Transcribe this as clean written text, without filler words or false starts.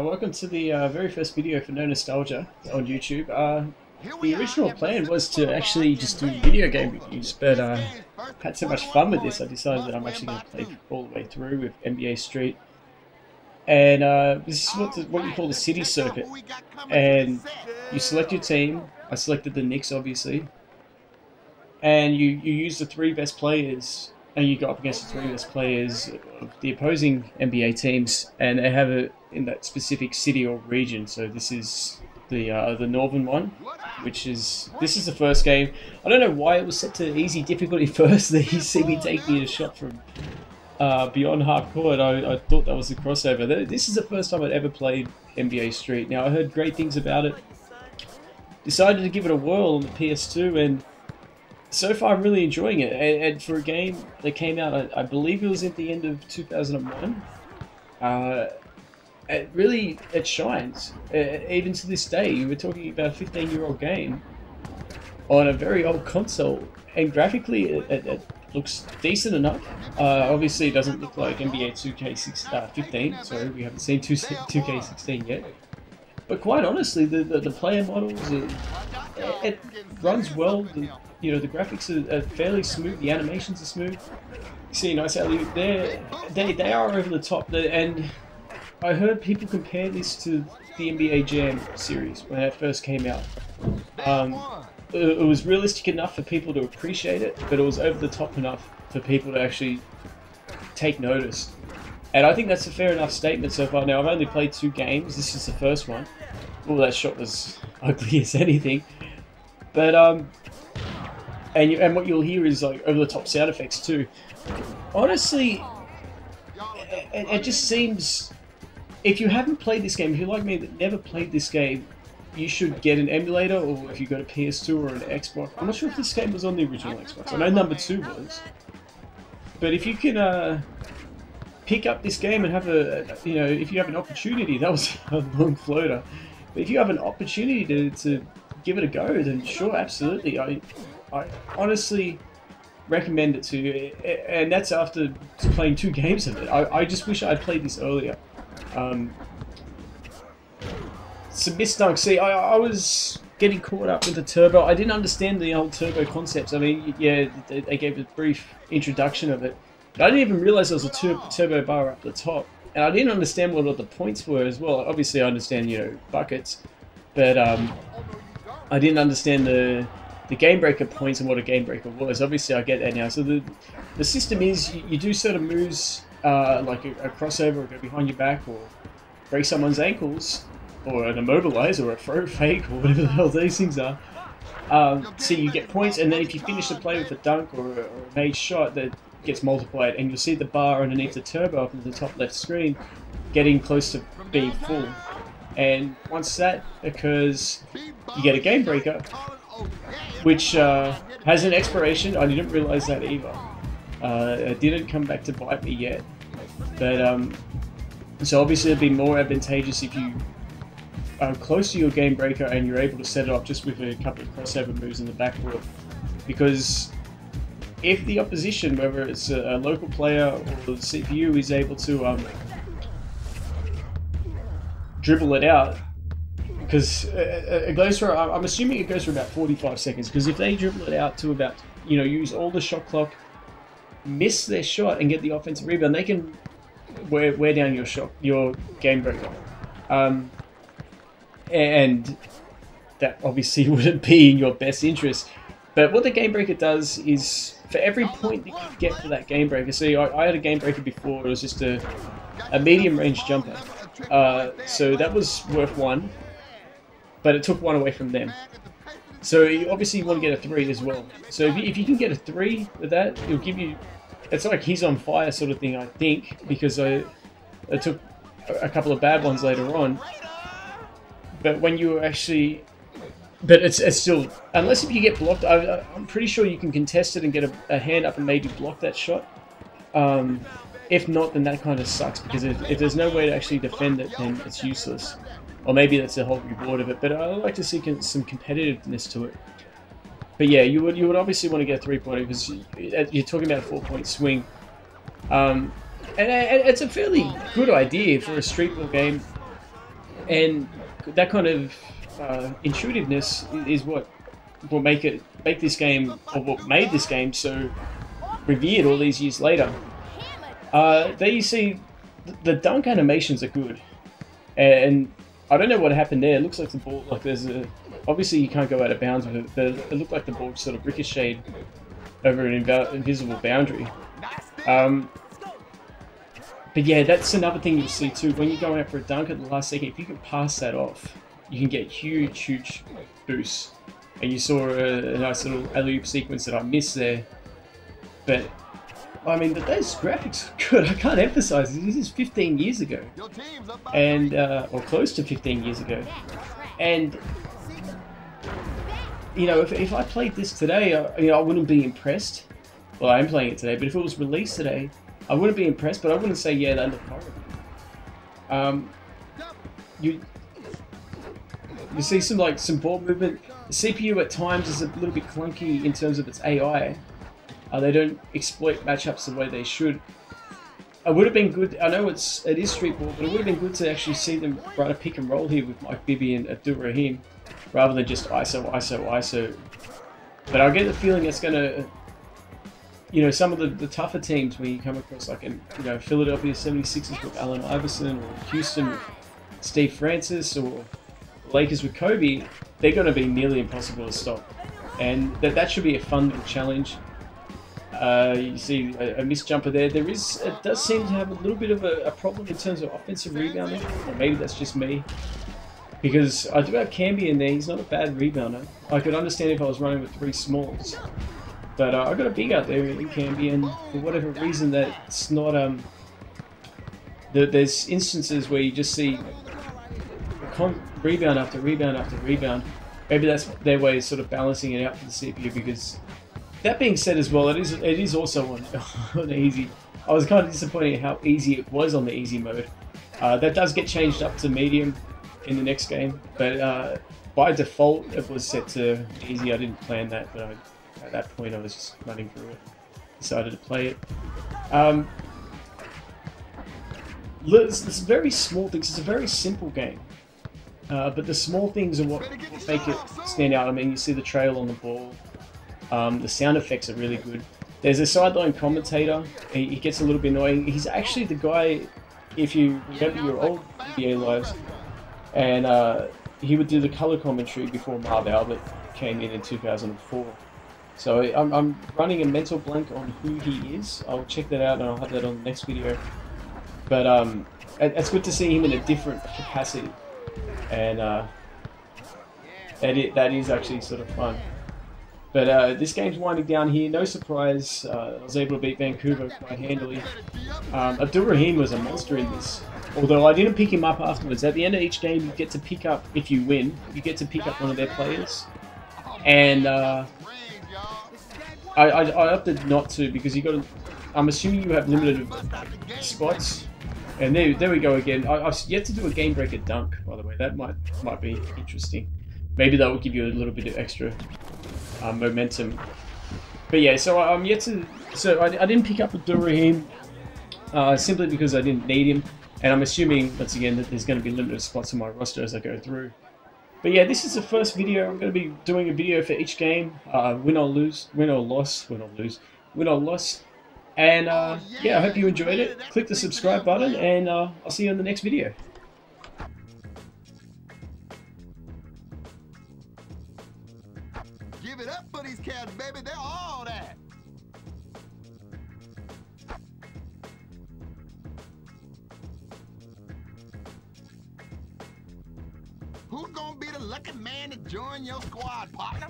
Welcome to the very first video for No Nostalgia on YouTube. The original plan was to actually just do video game reviews, but I had so much fun with this, I decided that I'm actually going to play all the way through with NBA Street. And this is what you call the city circuit. And you select your team. I selected the Knicks, obviously. And you use the three best players, and you go up against the three best players of the opposing NBA teams, and they have it in that specific city or region. So this is the northern one, this is the first game. I don't know why it was set to easy difficulty first. That you see me taking a shot from beyond half court. I thought that was the crossover. This is the first time I'd ever played NBA Street. Now I heard great things about it. Decided to give it a whirl on the PS2, and so far I'm really enjoying it. And for a game that came out, I believe it was at the end of 2001. It shines. Even to this day, we're talking about a 15-year-old game on a very old console, and graphically it looks decent enough. Obviously, it doesn't look like NBA 2K15. Sorry, we haven't seen 2K16 yet. But quite honestly, the player models, it runs well. The graphics are fairly smooth. The animations are smooth. You see a nice alley. They are over the top. And I heard people compare this to the NBA Jam series when it first came out. It was realistic enough for people to appreciate it, but it was over the top enough for people to actually take notice. And I think that's a fair enough statement so far. Now, I've only played 2 games. This is the first one. Oh, that shot was ugly as anything. But and what you'll hear is like over the top sound effects too. Honestly, it just seems, if you haven't played this game, if you're like me that never played this game, you should get an emulator, or if you've got a PS2 or an Xbox. I'm not sure if this game was on the original Xbox. I know number 2 was. But if you can pick up this game and have if you have an opportunity, that was a long floater. But if you have an opportunity to give it a go, then sure, absolutely. I honestly recommend it to you, and that's after playing 2 games of it. I just wish I'd played this earlier. Some missed dunks. See, I was getting caught up with the turbo. I didn't understand the old turbo concepts. I mean, yeah, they gave a brief introduction of it, but I didn't even realize there was a turbo bar up the top, and I didn't understand what all the points were as well. Obviously, I understand, buckets, but I didn't understand the game breaker points and what a game breaker was. Obviously, I get that now. So the system is you do certain moves, like a crossover, or go behind your back, or break someone's ankles, or an immobilize, or a throw fake, or whatever the hell these things are. So you get points, and then if you finish the play with a dunk or a made shot, that gets multiplied, and you'll see the bar underneath the turbo up in the top left screen getting close to being full. And once that occurs, you get a game breaker, which has an expiration. I didn't realize that either. It didn't come back to bite me yet. But so obviously it'd be more advantageous if you are close to your game breaker and you're able to set it up just with a couple of crossover moves in the backcourt. Because if the opposition, whether it's a local player or the CPU, is able to dribble it out, because it goes for, I'm assuming it goes for about 45 seconds, because if they dribble it out to about, use all the shot clock, miss their shot and get the offensive rebound, they can wear down your game breaker. And that obviously wouldn't be in your best interest. But what the game breaker does is, for every point that you get for that game breaker, see, I had a game breaker before, it was just a medium range jumper. So that was worth 1. But it took 1 away from them. So you obviously want to get a 3 as well. So if you can get a 3 with that, it'll give you, it's like he's on fire sort of thing, I think, because I took a couple of bad ones later on. But when you actually, but it's still, unless if you get blocked, I'm pretty sure you can contest it and get a hand up and maybe block that shot. If not, then that kind of sucks, because if there's no way to actually defend it, then it's useless. Or maybe that's the whole reward of it, but I like to see some competitiveness to it. But yeah, you would obviously want to get a 3-pointer, because you're talking about a 4-point swing. And it's a fairly good idea for a street ball game. And that kind of intuitiveness is what will make this game, or what made this game so revered all these years later. There you see the dunk animations are good, and I don't know what happened there. It looks like the ball, like there's a, obviously you can't go out of bounds with it, but it looked like the ball sort of ricocheted over an invisible boundary. But yeah, that's another thing you'll see too. When you're going out for a dunk at the last second, if you can pass that off, you can get huge boosts. And you saw a nice little alley-oop sequence that I missed there. But, I mean, those graphics are good. I can't emphasize this. This is 15 years ago. And, or close to 15 years ago. And, you know, if I played this today, you know, I wouldn't be impressed. Well, I am playing it today, but if it was released today, I wouldn't be impressed, but I wouldn't say, yeah, that looked horrible. You see some ball movement. The CPU at times is a little bit clunky in terms of its AI. They don't exploit matchups the way they should. It would have been good. I know it is street ball, but it would have been good to actually see them run a pick and roll here with Mike Bibby and Abdur-Rahim, rather than just ISO. But I get the feeling it's going to, you know, some of the tougher teams where you come across like, you know, Philadelphia 76ers with Allan Houston, or Houston with Steve Francis, or Lakers with Kobe, they're going to be nearly impossible to stop. And that should be a fun little challenge. You see a missed jumper there. It does seem to have a little bit of a problem in terms of offensive rebounding. Or maybe that's just me. Because I do have Camby in there. He's not a bad rebounder. I could understand if I was running with 3 smalls. But I got a big out there in Camby, and for whatever reason that's not... there's instances where you just see rebound after rebound after rebound. Maybe that's their way of sort of balancing it out for the CPU, because that being said as well, it is also on easy. I was kind of disappointed at how easy it was on the easy mode. That does get changed up to medium in the next game, but by default it was set to easy. I didn't plan that, but at that point I was just running through it. Decided to play it. It's very small things. It's a very simple game. But the small things are what make it stand out. I mean, you see the trail on the ball. The sound effects are really good. There's a sideline commentator. He gets a little bit annoying. He's actually the guy, if you remember your old NBA lives, and he would do the color commentary before Marv Albert came in 2004. So I'm running a mental blank on who he is. I'll check that out and I'll have that on the next video. But it's good to see him in a different capacity. And that is actually sort of fun. But this game's winding down here. No surprise, I was able to beat Vancouver quite handily. Abdur-Rahim was a monster in this. Although I didn't pick him up afterwards. At the end of each game, you get to pick up, if you win, you get to pick up one of their players. And I opted not to, because you got to, I'm assuming you have limited spots. And there we go again. I've yet to do a game breaker dunk, by the way. That might be interesting. Maybe that will give you a little bit of extra momentum. But yeah, so I'm yet to. So I didn't pick up Abdur-Rahim simply because I didn't need him, and I'm assuming once again that there's going to be limited spots on my roster as I go through. But yeah, this is the first video. I'm going to be doing a video for each game, win or lose, win or loss, win or lose, win or loss. And yeah, I hope you enjoyed it. Click the subscribe button, and I'll see you in the next video. Give it up for these cats, baby. They're all that. Who's gonna be the lucky man to join your squad, partner?